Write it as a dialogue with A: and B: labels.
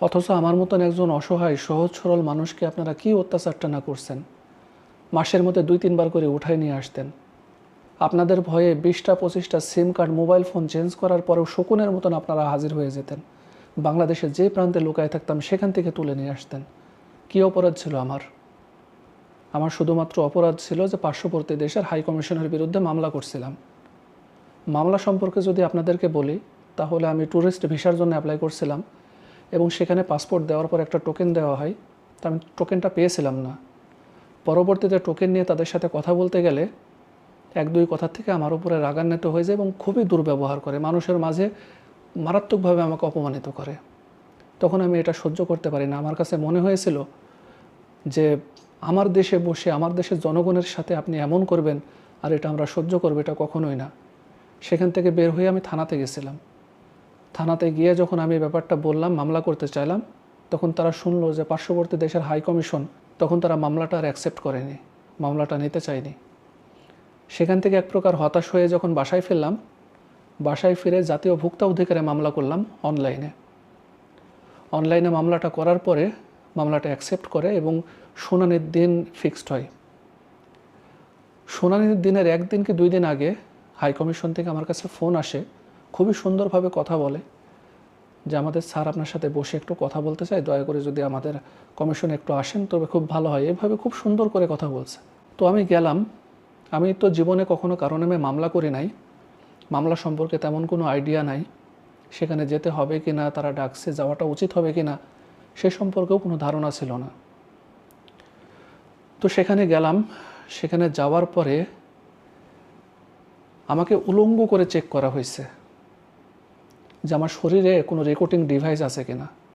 A: অথচ আমার মতন একজন অসহায় সহজ সরল মানুষকে আপনারা কী অত্যাচারটা না করছেন। মাসের মধ্যে 2-3 বার করে উঠায় নিয়ে আসতেন। আপনাদের ভয়ে 20টা-25টা sim card mobile phone change করার পরেও শকুনের মতন আপনারা হাজির হয়ে যেতেন। বাংলাদেশের যে প্রান্তে লুকায় থাকতাম সেখান থেকে তুলে নিয়ে আসতেন। কী অপরাধ ছিল আমার? আমার শুধুমাত্র অপরাধ ছিল যে পার্শ্ববর্তী দেশের হাই কমিশনের বিরুদ্ধে মামলা করছিলাম। মামলা সম্পর্কে যদি আপনাদেরকে বলি, তাহলে আমি ট্যুরিস্ট ভিসার জন্য অ্যাপ্লাই করছিলাম এবং সেখানে পাসপোর্ট দেওয়ার পর একটা টোকেন দেওয়া হয়। তা আমি টোকেনটা পেয়েছিলাম না। পরবর্তীতে টোকেন নিয়ে তাদের সাথে কথা বলতে গেলে 1-2 কথার থেকে আমার উপরে রাগান্বিত হয়ে যায় এবং খুবই দুর্ব্যবহার করে, মানুষের মাঝে মারাত্মকভাবে আমাকে অপমানিত করে। তখন আমি এটা সহ্য করতে পারি না। আমার কাছে মনে হয়েছিল যে আমার দেশে বসে আমার দেশের জনগণের সাথে আপনি এমন করবেন, আর এটা আমরা সহ্য করবো, এটা কখনোই না। সেখান থেকে বের হয়ে আমি থানাতে গেছিলাম। থানাতে গিয়ে যখন আমি ব্যাপারটা বললাম, মামলা করতে চাইলাম, তখন তারা শুনলো যে পার্শ্ববর্তী দেশের হাই কমিশন, তখন তারা মামলাটা আর অ্যাকসেপ্ট করেনি, মামলাটা নিতে চায়নি। সেখান থেকে এক প্রকার হতাশ হয়ে যখন বাসায় ফিরলাম, বাসায় ফিরে জাতীয় ভোক্তা অধিকারে মামলা করলাম অনলাইনে মামলাটা করার পরে মামলাটা অ্যাকসেপ্ট করে এবং শুনানির দিন ফিক্সড হয়। শুনানির দিনের 1 দিন কি 2 দিন আগে হাই কমিশন থেকে আমার কাছে ফোন আসে, খুবই সুন্দরভাবে কথা বলে যে আমাদের স্যার আপনার সাথে বসে একটু কথা বলতে চাই, দয়া করে যদি আমাদের কমিশনে একটু আসেন তবে খুব ভালো হয়। এভাবে খুব সুন্দর করে কথা বলছে। তো আমি গেলাম। আমি তো জীবনে কখনো কারো নামে মামলা করি নাই, মামলা সম্পর্কে তেমন কোনো আইডিয়া নাই, সেখানে যেতে হবে কি না, তারা ডাকছে, যাওয়াটা উচিত হবে কি না, সে সম্পর্কেও কোনো ধারণা ছিল না। তো সেখানে গেলাম। সেখানে যাওয়ার পরে আমাকে উলঙ্গ করে চেক করা হয়েছে যে আমার শরীরে কোনো রেকর্ডিং ডিভাইস আছে কিনা।